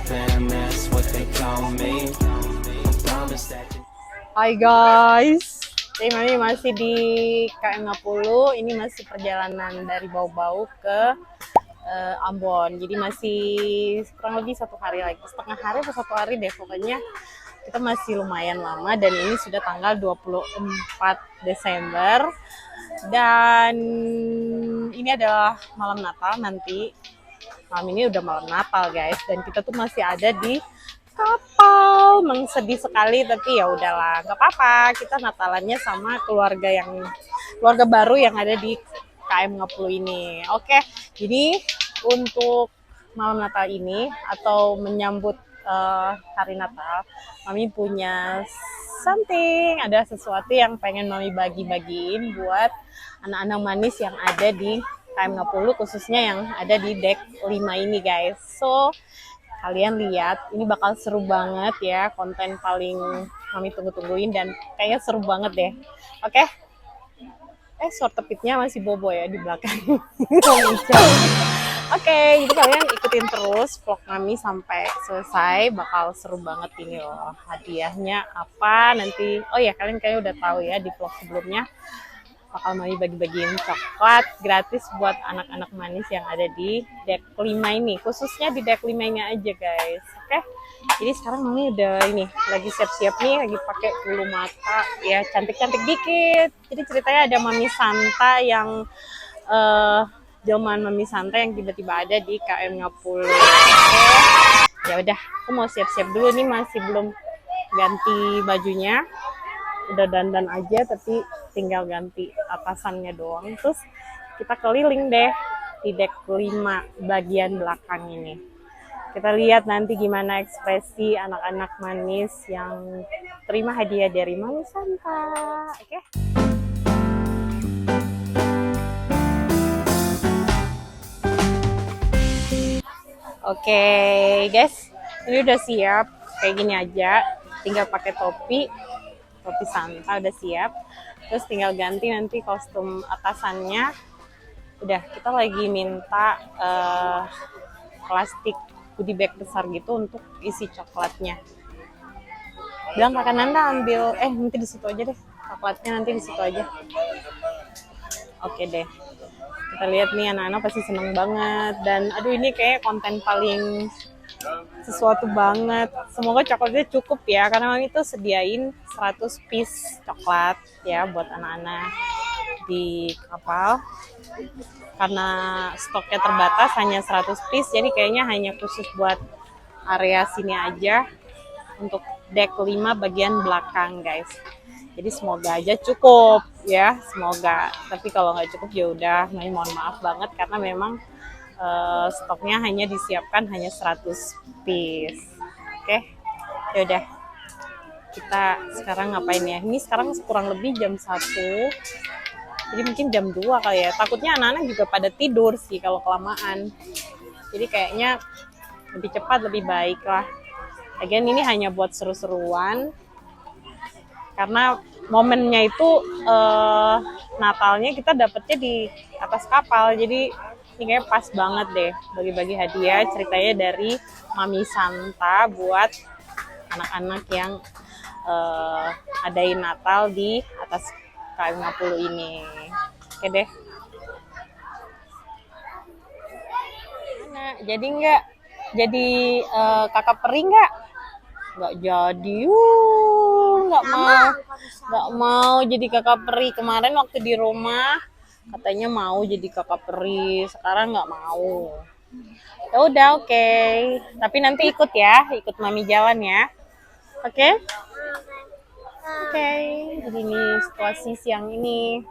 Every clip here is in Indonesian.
fam, that's what they call me. I promise that you... Hai guys, jadi Mami masih di KM 50. Ini masih perjalanan dari Bau-Bau ke Ambon. Jadi masih kurang lebih 1 hari lagi, setengah hari atau 1 hari deh. Pokoknya kita masih lumayan lama dan ini sudah tanggal 24 Desember. Dan ini adalah malam Natal nanti. Malam ini udah malam Natal guys, dan kita tuh masih ada di kapal. Memang sedih sekali, tapi ya udahlah, nggak apa-apa. Kita Natalannya sama keluarga baru yang ada di KM 50 ini. Oke, jadi untuk malam Natal ini atau menyambut hari Natal, Mami punya ada sesuatu yang pengen Mami bagi-bagiin buat anak-anak manis yang ada di KM 50, khususnya yang ada di deck 5 ini guys. So kalian lihat, ini bakal seru banget ya, konten paling Mami tunggu-tungguin dan kayaknya seru banget deh. Oke? Suara tepitnya masih bobo ya di belakang. Oke, jadi kalian ikutin terus vlog Mami sampai selesai, bakal seru banget ini loh. Hadiahnya apa nanti? Oh ya, kalian kayaknya udah tahu ya di vlog sebelumnya. Bakal Mami bagi-bagiin coklat gratis buat anak-anak manis yang ada di deck 5 ini. Khususnya di deck 5-nya aja guys. Oke? Jadi sekarang Mami udah ini, lagi siap-siap nih, lagi pakai bulu mata. Ya cantik-cantik dikit. Jadi ceritanya ada Mami Santa yang zaman Mami Santa yang tiba-tiba ada di KM 50. Oke? Ya udah, aku mau siap-siap dulu nih, masih belum ganti bajunya. Udah dandan aja tapi tinggal ganti atasannya doang. Terus kita keliling deh di deck 5 bagian belakang ini. Kita lihat nanti gimana ekspresi anak-anak manis yang terima hadiah dari Mami Santa. Oke? Oke guys, ini udah siap kayak gini aja. Tinggal pakai topi Santa udah siap, terus tinggal ganti nanti kostum atasannya. Udah, kita lagi minta plastik goodie bag besar gitu untuk isi coklatnya. Bilang kakak Nanda ambil, nanti di situ aja deh, coklatnya nanti di situ aja. Oke deh, kita lihat nih anak-anak pasti seneng banget. Dan aduh, ini kayak konten paling sesuatu banget. Semoga coklatnya cukup ya, karena Mami tuh sediain 100 piece coklat ya buat anak-anak di kapal. Karena stoknya terbatas, hanya 100 piece, jadi kayaknya hanya khusus buat area sini aja untuk deck 5 bagian belakang guys. Jadi semoga aja cukup ya, semoga. Tapi kalau nggak cukup ya udah, Mami mohon maaf banget karena memang stoknya hanya disiapkan hanya 100 piece. Oke, ya udah. Kita sekarang ngapain ya? Ini sekarang kurang lebih jam 1. Jadi mungkin jam 2 kali ya. Takutnya anak-anak juga pada tidur sih kalau kelamaan. Jadi kayaknya lebih cepat lebih baik lah. Lagian ini hanya buat seru-seruan. Karena momennya itu Natalnya kita dapetnya di atas kapal. Jadi ini kayak pas banget deh bagi-bagi hadiah, ceritanya dari Mami Santa buat anak-anak yang adain Natal di atas KM 50 ini. Oke deh. Mana? Jadi nggak? Jadi kakak peri nggak? Nggak jadi. Nggak mau jadi kakak peri. Kemarin waktu di rumah katanya mau jadi kakak peri, sekarang nggak mau. Ya udah, oke. Tapi nanti ikut ya, ikut Mami jalan ya. Oke? Oke. Jadi ini situasi siang ini.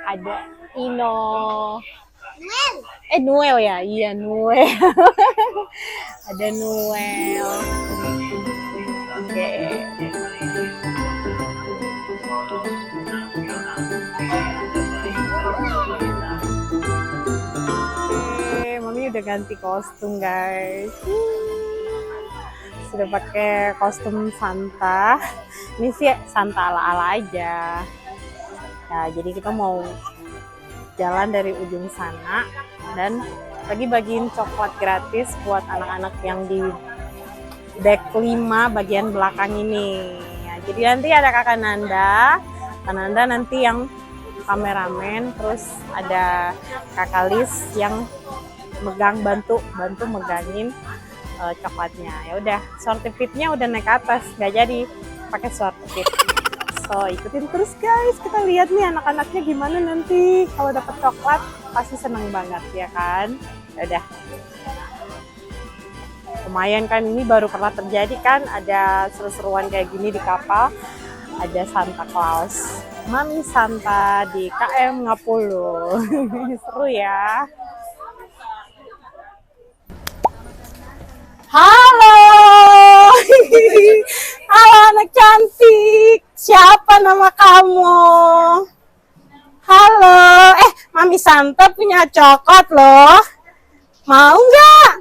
Ada Ino. Noel ya? Iya, Noel. Ada Noel. Oke. Mami udah ganti kostum guys. Sudah pakai kostum Santa. Ini sih Santa ala-ala aja. Nah, jadi kita mau jalan dari ujung sana dan lagi bagiin coklat gratis buat anak-anak yang di deck 5 bagian belakang ini. Ya, jadi nanti ada Kakak Nanda nanti yang kameramen, terus ada Kakak Lis yang bantu megangin coklatnya. Ya udah, sortipitnya udah naik ke atas, nggak jadi pakai sortipit. So ikutin terus guys, kita lihat nih anak-anaknya gimana nanti kalau dapat coklat, pasti seneng banget ya kan. Ya udah, lumayan kan, ini baru pernah terjadi kan, ada seru-seruan kayak gini di kapal. Ada Santa Claus, Mami Santa di KM Ngapulu. Seru ya. Halo. Halo anak cantik. Siapa nama kamu? Halo. Mami Santa punya coklat loh. Mau nggak?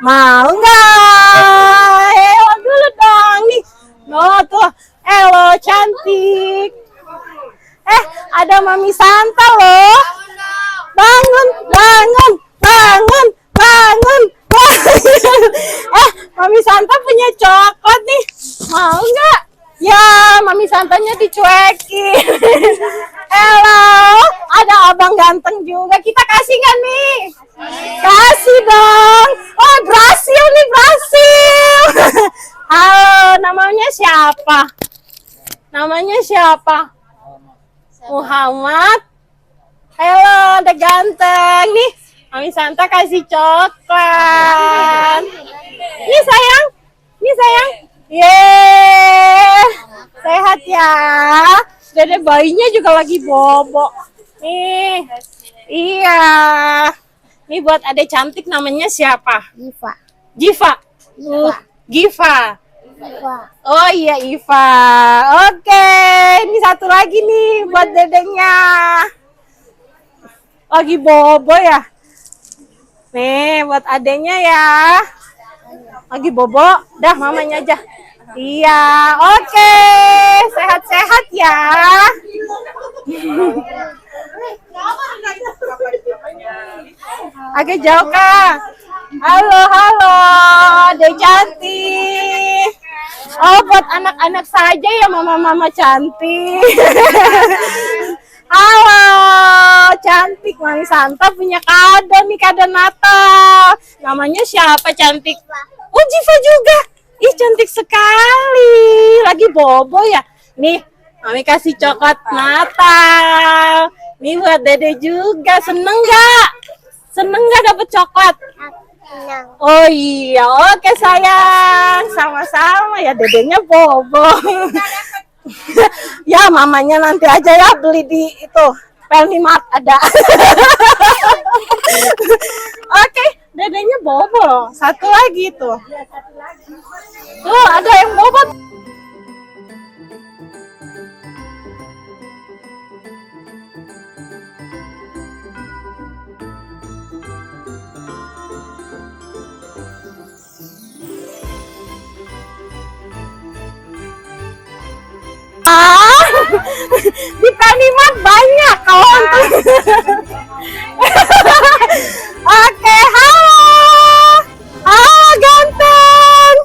Mau nggak? Dulu dong nih. No tuh. Halo cantik. Ada Mami Santa loh. Bangun. Mami Santa punya coklat nih. Mau nggak? Ya, Mami Santanya dicuekin. Halo, ada abang ganteng juga. Kita kasih nggak nih? Kasih dong. Oh, berhasil nih, berhasil. Halo, namanya siapa? Namanya siapa? Muhammad. Halo, udah ganteng nih. Mami Santa kasih coklat. Nih sayang. Yeay. Sehat ya. Dede bayinya juga lagi bobo. Nih. Iya. Nih buat adek cantik, namanya siapa? Giva. Giva. Oh iya, Iva. Oke, ini satu lagi nih buat dedenya. Lagi bobo ya. Nih buat adenya ya. Lagi bobo. Dah mamanya aja. Iya, oke. Sehat-sehat ya. Agak jauh Kak. Halo, adek cantik. Oh, buat anak-anak saja ya mama-mama cantik. Halo, cantik. Mami Santa punya kado nih, kado Natal. Namanya siapa cantik? Oh, Jiva juga. Ih, cantik sekali. Lagi bobo ya. Nih, Mami kasih coklat Natal. Nih buat Dede juga. Seneng gak? Seneng gak dapet coklat? Oh iya, oke sayang. Sama-sama ya, dedenya bobo. Ya, mamanya nanti aja ya beli di itu Pelmimart ada. Oke, dedenya bobo. Satu lagi tuh. Tuh, ada yang bobo. Di Pelmimart banyak kawan tuh. Oke, halo ganteng.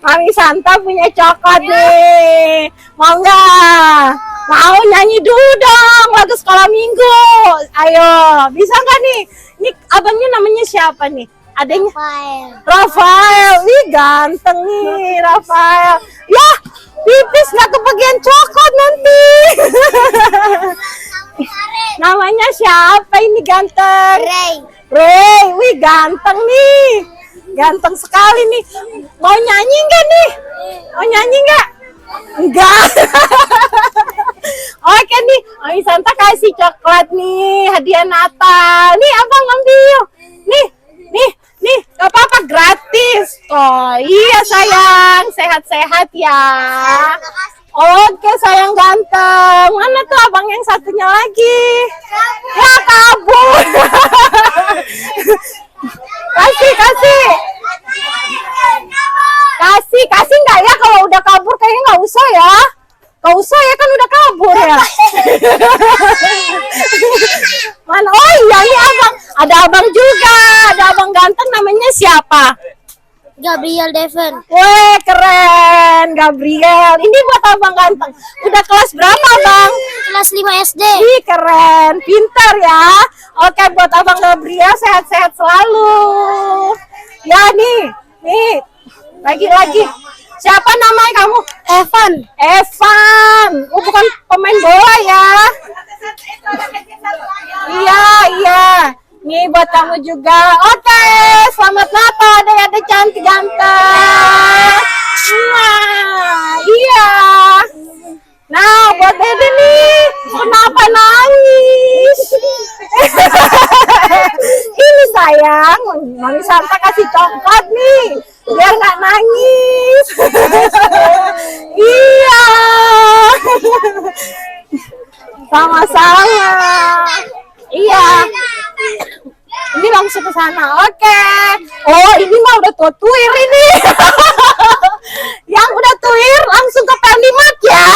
Mami Santa punya coklat nih. Mau nggak? Mau nyanyi dulu dong lagu sekolah minggu. Ayo, bisa nggak nih? Ini abangnya namanya siapa nih? Adanya Rafael. Wih, ganteng nih Rafael. Ya, pipis nggak kebagian coklat nanti. Namanya siapa ini ganteng? Ray. Wih, ganteng nih. Ganteng sekali nih. Mau nyanyi nggak nih? Mau nyanyi nggak? Enggak. Oke nih, Mami Santa kasih coklat nih, hadiah Natal. Nih, abang ambil. Nih, gak apa-apa, gratis. Oh iya sayang, sehat-sehat ya. Oke sayang ganteng. Mana tuh abang yang satunya lagi? Ya, kabur. Kasih nggak ya? Kalau udah kabur kayaknya nggak usah ya. Nggak usah ya, kan udah kabur ya. iya nih abang. Ada abang juga, ada abang ganteng namanya siapa? Gabriel Devon. Weh, keren, Gabriel. Ini buat abang ganteng. Udah kelas berapa, Bang? Kelas 5 SD. Ih, keren, pintar ya. Oke, buat abang Gabriel sehat-sehat selalu. Ya nih, lagi. Siapa namanya kamu? Evan. Evan. Oh, bukan pemain bola ya? Iya. Nih buat kamu juga. Oke, selamat Natal adek-adek cantik ganteng. Nah, iya. Nah, buat Dede nih, kenapa nangis? Ini sayang, Mami Santa kasih coklat nih, biar nggak nangis. Iya. Sama-sama. Iya. Ini langsung ke sana. Oke. Oh, ini mah udah tuir ini. Yang udah tuir langsung ke Pelimat ya.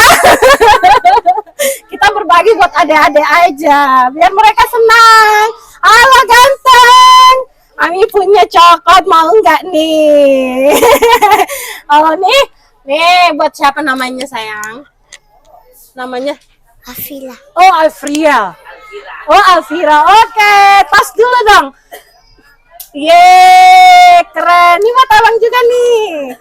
Kita berbagi buat adik-adik aja, biar mereka senang. Halo ganteng. Ami punya coklat, mau nggak nih? Oh, nih buat siapa namanya sayang? Namanya Afila. Oh, Alfria. Oh, Alfira. Oke, tas dulu dong. Yeay, keren. Ini buat abang juga nih.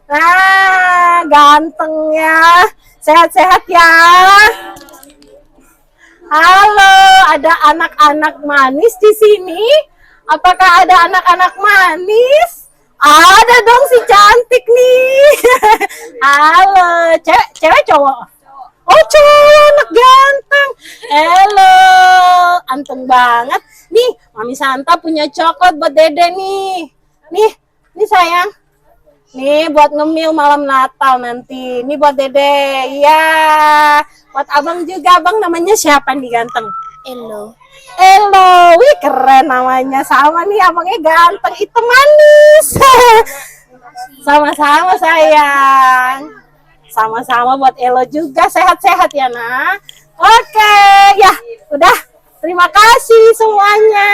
Nah, ganteng ya. Sehat-sehat ya. Halo, ada anak-anak manis di sini? Apakah ada anak-anak manis? Ada dong si cantik nih. Halo, cewek cowok? Oh, cowok anak ganteng. Halo, anteng banget. Nih, Mami Santa punya coklat buat Dede nih. Nih sayang. Nih buat ngemil malam Natal nanti. Nih buat Dede. Iya. Buat abang juga. Abang namanya siapa nih ganteng? Elo. Wih keren namanya. Sama nih abangnya ganteng, hitam manis. Sama-sama sayang. Sama-sama buat Elo juga, sehat-sehat ya nak. Oke, ya udah. Terima kasih semuanya.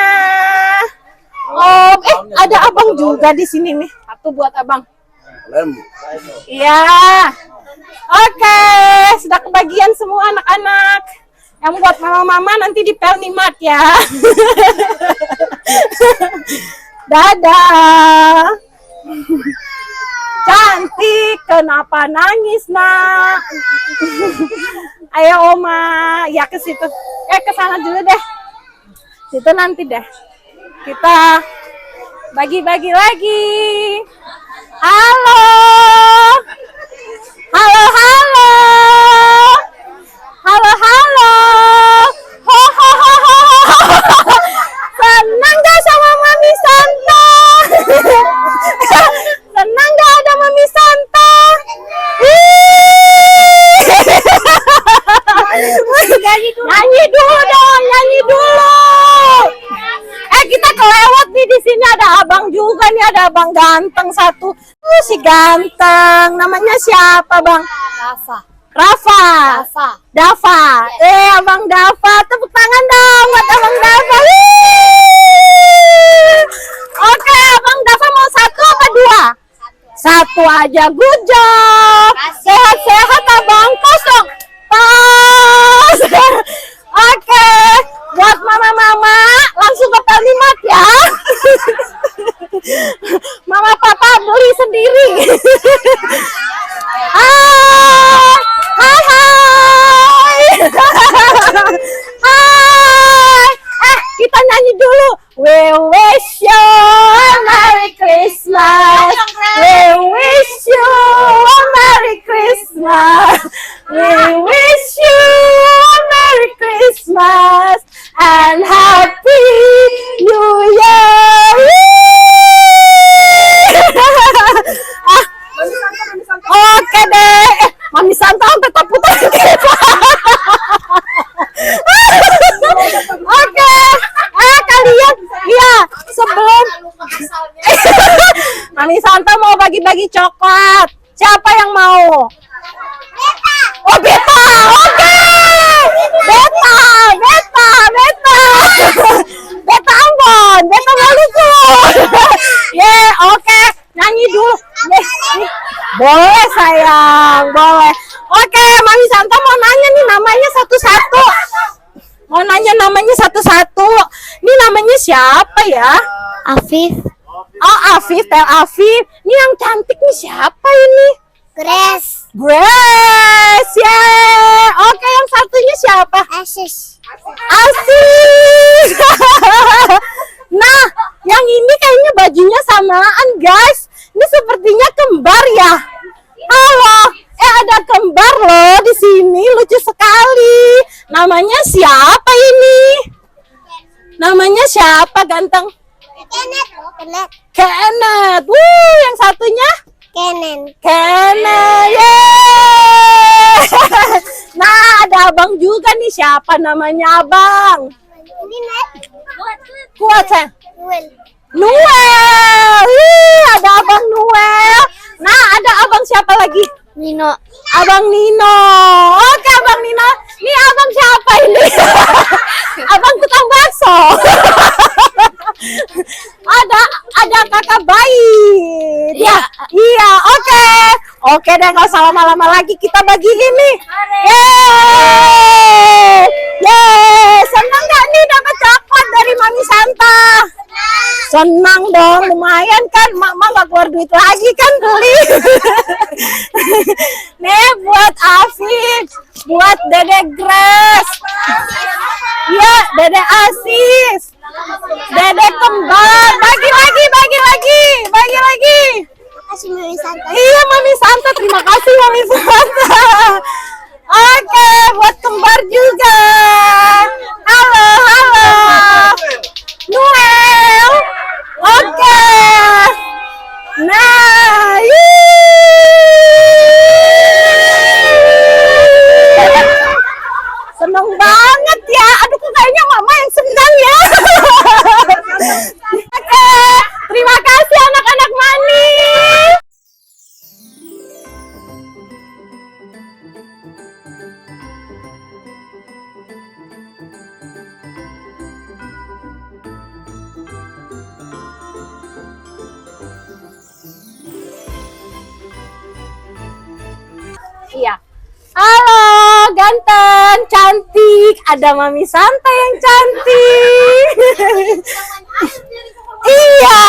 Oh, ada abang juga di sini nih. Satu buat abang. Iya. Oke, sudah kebagian semua anak-anak. Yang buat mama-mama nanti di Pelnimat ya. Dadah. Cantik, kenapa nangis nak? Ayo Oma, ya ke situ. Ke sana dulu deh. Situ nanti deh. Kita bagi-bagi lagi. Halo. Halo. Senang gak sama Mami Santa? Senang gak ada Mami Santa? Nyanyi dulu dong, nyanyi dulu. Kita kelewat nih, di sini ada abang juga nih, ada abang ganteng satu. Si ganteng, namanya siapa bang? Rafa. Dava. Abang Dava, tepuk tangan dong buat abang Dava. Oke, abang Dava mau satu apa dua? Satu aja, good job. Sehat-sehat abang, kosong. Tos. Oke, buat mama-mama langsung ke Pelnimat ya. Mama papa beli sendiri. Hai. Kita nyanyi dulu. We wish you a Merry Christmas. We wish you a Merry Christmas. We wish you a Merry Christmas and Happy New Year. Oke deh, Mami Santa sampai putar kita. Oke, kalian, ya sebelum Mami Santa mau bagi-bagi coklat. Siapa yang mau? Oh Beta, oke. Beta. Boleh sayang, boleh. Oke, Mami Santa mau nanya nih namanya satu-satu. Mau nanya namanya satu-satu. Ini namanya siapa ya? Afif. Oh, Afif, Tel Afif. Ini yang cantik nih siapa ini? Grace. Grace, yeah. Oke, yang satunya siapa? Asis. Asis. Nah, yang ini kayaknya bajunya samaan, guys. Ini sepertinya kembar ya. Halo, ada kembar loh di sini, lucu sekali. Namanya siapa ini? Namanya siapa, ganteng? Kenneth. Kenneth. Kenneth. Yang satunya? Kenen. Kenneth. Yeay. Nah, ada abang juga nih. Siapa namanya abang? Ini Net. Kuat saya. Noel. Noel. Ada abang Noel. Nah, ada abang siapa lagi? Nino. Abang Nino. Oke, abang Nino. Ini abang siapa ini? Abang tukang bakso. ada kakak bayi. Ya, iya, oke. Oke deh, nggak usah lama-lama lagi, kita bagi ini. Yeay. Yeay, senang nggak nih dapat coklat dari Mami Santa? Senang dong, lumayan kan, Mama nggak keluar duit lagi kan beli. Nih buat Afif, buat Dede Grace, ya Dede Asis, Dede kembar, bagi lagi. Makasih Mami Santa. Iya Mami Santa, terima kasih Mami Santa. Oke, buat kembar juga. Halo. Noel. Oke. Nah, seneng banget ya. Aduh, kok kayaknya Mama yang senang ya. Oke, terima kasih anak-anak manis. Iya. Halo, ganteng, cantik. Ada Mami Santa yang cantik. Iya.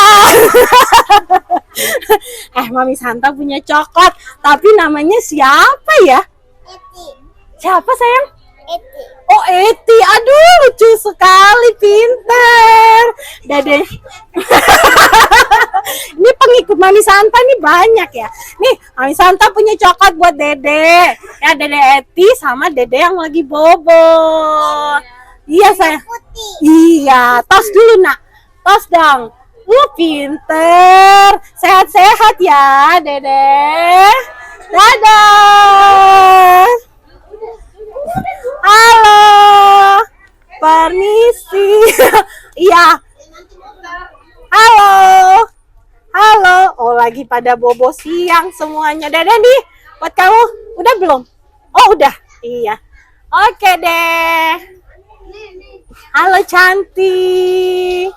Mami Santa punya coklat, tapi namanya siapa ya? Eti. Siapa sayang? Eti. Oh, Eti. Aduh, lucu sekali, pinter. Dede. Ini pengikut Mami Santa nih banyak ya. Nih, Mami Santa punya coklat buat Dede. Ya, Dede Eti sama Dede yang lagi bobo. Iya, sayang. Putih. Iya, tos dulu, Nak. Tos dong. Pinter. Sehat-sehat ya, Dede. Dadah. Halo. Permisi. Iya. Halo. Oh, lagi pada bobo siang semuanya. Dede nih, buat kamu. Udah belum? Oh, udah. Iya. Oke deh. Halo cantik.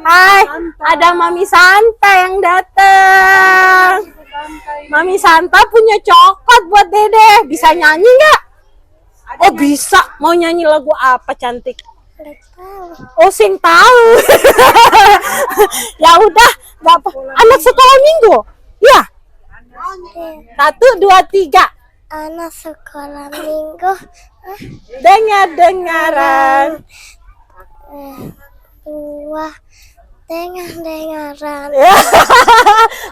Hai, ada Mami Santa yang datang. Mami Santa punya coklat buat Dede. Bisa nyanyi nggak? Oh bisa. Mau nyanyi lagu apa cantik? Oh sing tahu. Ya udah, nggak apa. Anak sekolah minggu. Ya. 1, 2, 3. Anak sekolah minggu. Dengar-dengaran. Dua. Dengar-dengaran.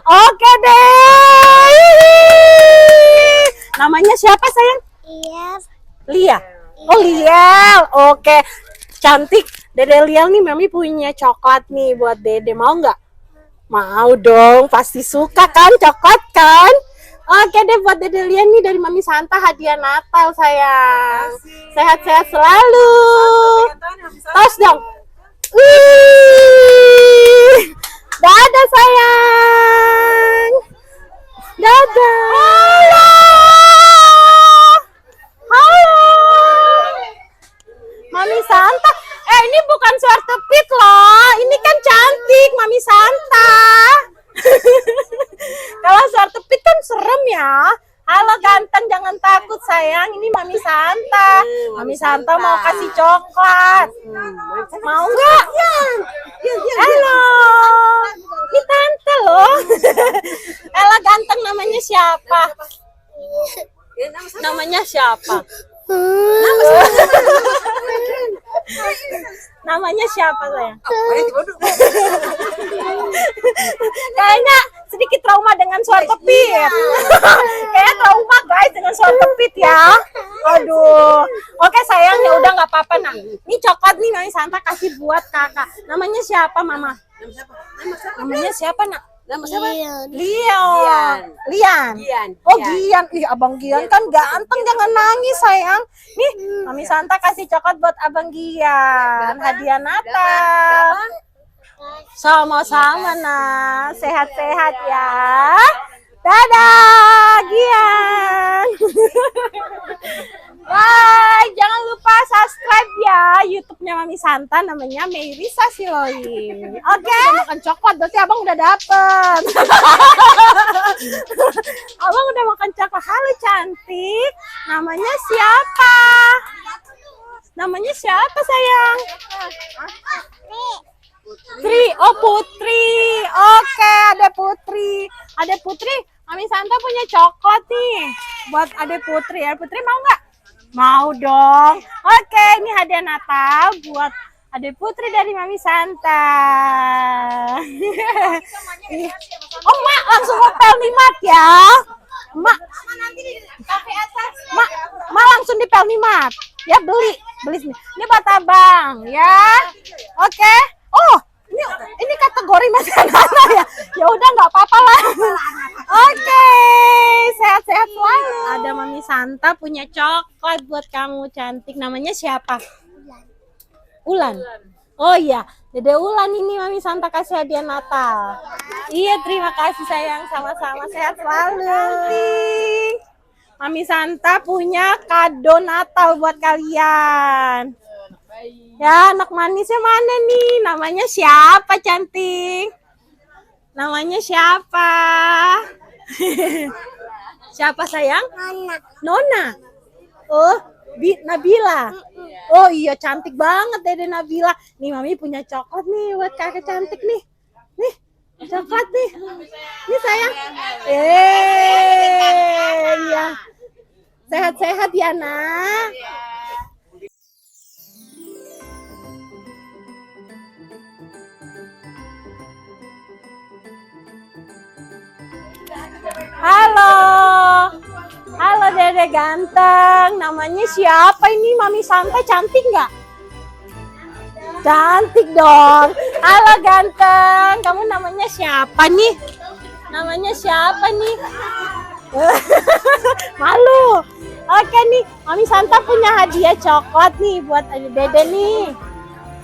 Oke deh. Namanya siapa sayang? Iya. Lia. Oh Liel. Oke. Cantik. Dede Liel nih Mami punya coklat nih buat Dede. Mau nggak? Mau dong. Pasti suka kan coklat kan? Oke deh buat Dede Liel nih dari Mami Santa hadiah Natal sayang. Sehat-sehat selalu. Tos dong. Wih. Dadah sayang. Dadah. Halo. Mami Santa. Ini bukan suara pit loh. Ini kan cantik Mami Santa. Kalau suara pit kan Mami Santa mau kasih coklat. Mau nggak? Halo, ini tante loh. Ella ganteng, namanya siapa? Namanya siapa? Namanya siapa sayang? Kayaknya sedikit trauma dengan suara kepit. Kayak trauma guys dengan suara kepit ya. Aduh. Oke sayang, ya udah nggak apa-apa nak. Ini coklat nih Mami Santa kasih buat kakak. Namanya siapa mama? Namanya siapa nak? Nama siapa? Lian. Oh Gian. Ih abang Gian kan ganteng, jangan nangis sayang. Nih Mami Santa kasih coklat buat abang Gian. Hadiah Natal. Sama-sama nah. Sehat-sehat ya. Dadah Gian. Bye, jangan lupa subscribe ya YouTube-nya Mami Santa, namanya Meirisa Siloin. Oke, udah makan coklat, berarti abang udah dapet. Abang udah makan coklat. Halo cantik, namanya siapa? Namanya siapa sayang? Putri, oh Putri. Oke, ada Putri. Ada Putri, Mami Santa punya coklat nih buat Ade Putri. Ade Putri mau nggak? Mau dong. Oke, ini hadiah Natal buat Ade Putri dari Mami Santa. Oh, Mak langsung ngepel nih, Mak ya. Mak langsung dipel nih, Mak. Ya beli sini. Ini buat abang, ya. Oke. Oh, ini kategori masih anak-anak ya. Ya udah nggak apa-apa lah. Oke, sehat-sehat selalu. Ada Mami Santa punya coklat buat kamu cantik. Namanya siapa? Ulan. Oh iya, Dede Ulan ini Mami Santa kasih hadiah Natal. Iya, terima kasih sayang, sama-sama, sehat selalu. Mami Santa punya kado Natal buat kalian. Ya, anak manisnya mana nih? Namanya siapa cantik? Namanya siapa? Siapa sayang? Nona. Oh, Nabila. Oh iya, cantik banget Dede Nabila. Nih Mami punya coklat nih buat kakak cantik nih. Nih, coklat nih. Nih sayang. Iya. Sehat-sehat ya, Nak. Halo Dede ganteng. Namanya siapa ini? Mami Santa cantik nggak? Cantik dong. Halo ganteng. Kamu namanya siapa nih? Namanya siapa nih? Malu. Oke nih, Mami Santa punya hadiah coklat nih buat Dede nih.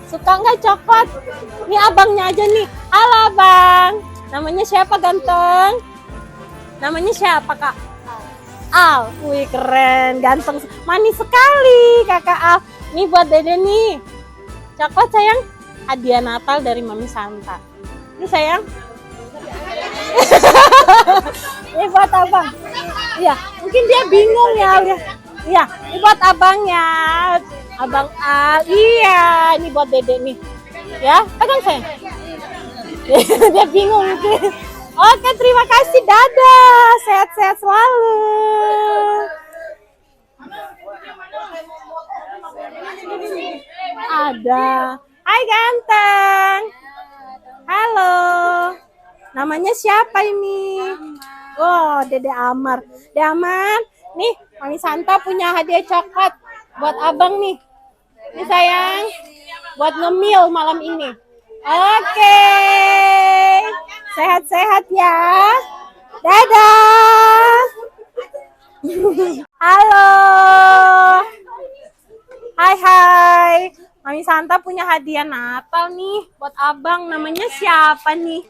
Suka nggak coklat? Nih abangnya aja nih. Halo abang. Namanya siapa ganteng? Namanya siapa kak? Al. Wih keren, ganteng, manis sekali kakak Al. Nih buat Dede nih. Coklat sayang, hadiah Natal dari Mami Santa. Ini sayang. Ini buat abang. Iya, mungkin dia bingung ya. Iya, ini buat abangnya. Abang Al. Iya, ini buat Dede nih. Ya, pegang sayang. Dia bingung mungkin. Oke, terima kasih. Dadah. Sehat-sehat selalu. Ada. Hai ganteng. Halo. Namanya siapa ini? Oh, Dede Amar. Dede Amar, nih Mami Santa punya hadiah coklat buat abang nih. Nih sayang, buat ngemil malam ini. Oke. Sehat-sehat ya. Dadah. Halo. Hai. Mami Santa punya hadiah Natal nih buat abang. Namanya siapa nih?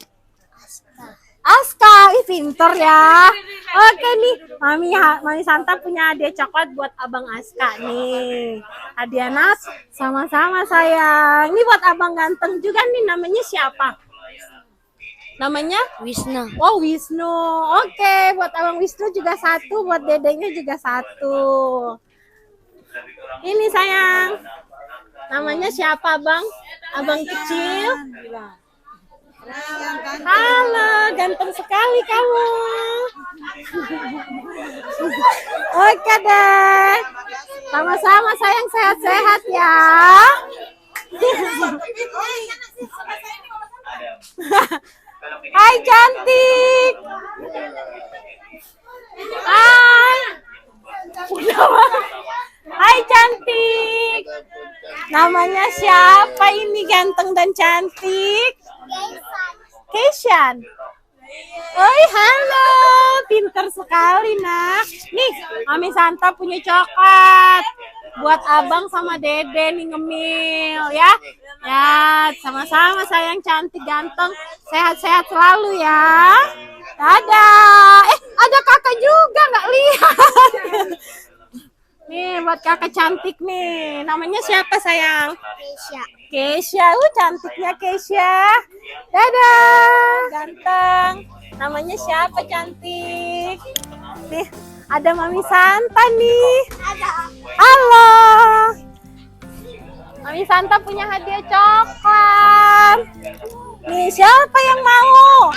Aska. Ih pinter ya. Oke nih, Mami Santa punya hadiah coklat buat abang Aska nih. Hadiah Natal sama-sama sayang. Ini buat abang ganteng juga nih. Namanya siapa? Namanya Wisnu. Oh Wisnu. Oke, buat abang Wisnu juga satu, buat dedenya juga satu. Ini sayang. Namanya siapa, Bang? Abang kecil. Halo, ganteng sekali kamu. Oke deh. Sama-sama sayang, sehat-sehat ya. Hai cantik. Hai. Hai cantik. Namanya siapa ini ganteng dan cantik? Keishan. Oi, halo. Pinter sekali, nak. Nih, Mami Santa punya coklat. Buat abang sama dede nih ngemil ya. Ya, sama-sama sayang, cantik, ganteng. Sehat-sehat selalu ya. Dadah. Ada kakak juga, nggak lihat. Nih, buat kakak cantik nih. Namanya siapa sayang? Keisha. Keisha, cantiknya Keisha. Dadah, ganteng. Namanya siapa cantik? Nih, ada Mami Santa nih. Halo. Mami Santa punya hadiah coklat. Nih, siapa yang mau?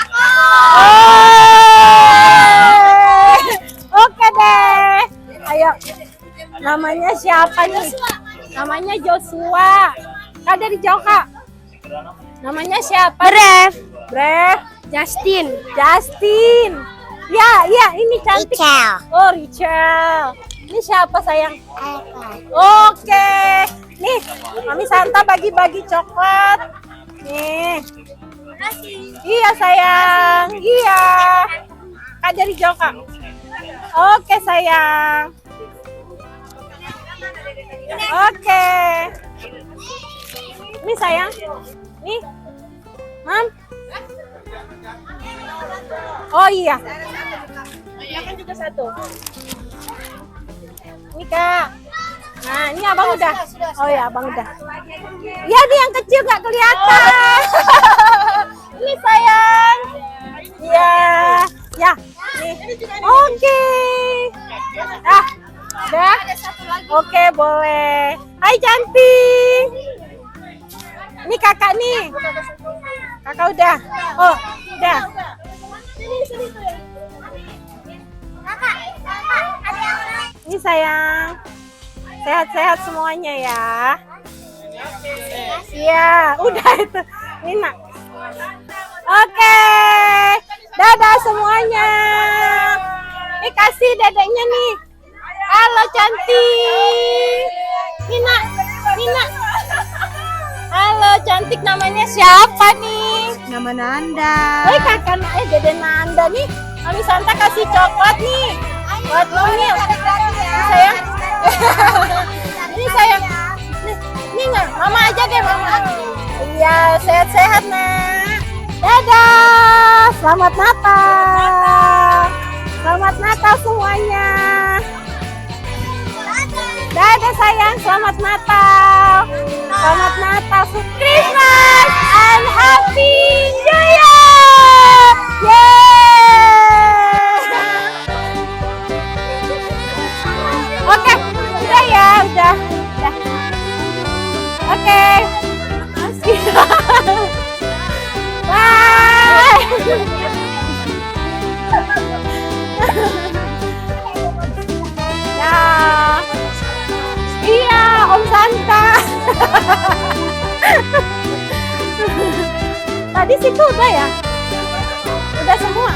Oke deh. Ayo. Namanya siapa nih? Namanya Joshua. Kak dari jauh, Kak. Namanya siapa? Brev. Justin. Ya, ini cantik. Rachel. Oh, Rachel. Ini siapa sayang? Eva. Oke. Nih, Mami Santa bagi-bagi coklat. Nih. Iya sayang. Iya. Kak dari jauh, Kak. Oke sayang. Oke. Ini sayang. Nih. Mam. Oh iya. Kan juga satu. Ini Kak. Nah, ini abang udah. Oh ya, abang udah. Ya, nih yang kecil nggak kelihatan. Ini sayang. Iya. Ya. Nih. Oke. Udah. Oke, boleh. Hai cantik. Ini kakak nih. Kakak udah. Oh, udah. Ini sayang. Sehat-sehat semuanya ya. Iya, udah itu. Ini nak. Oke. Dadah semuanya. Ini kasih dedeknya nih. Halo cantik. Nina. Halo cantik, namanya siapa nih? Nama Nanda. Oi kakak dede Nanda nih. Mami Santa kasih coklat nih. Buat Nunil. Sayang. Ini sayang. Ini nggak? Mama aja deh mama. Iya, sehat-sehat nak. Dadah. Selamat Natal. Selamat Natal semuanya. Dadah sayang, selamat Natal. Selamat Natal, Christmas and Happy New Year. Oke, udah ya, udah. Oke. Bye. Ya. Iya, Om Santa. Tadi situ udah ya? Udah semua?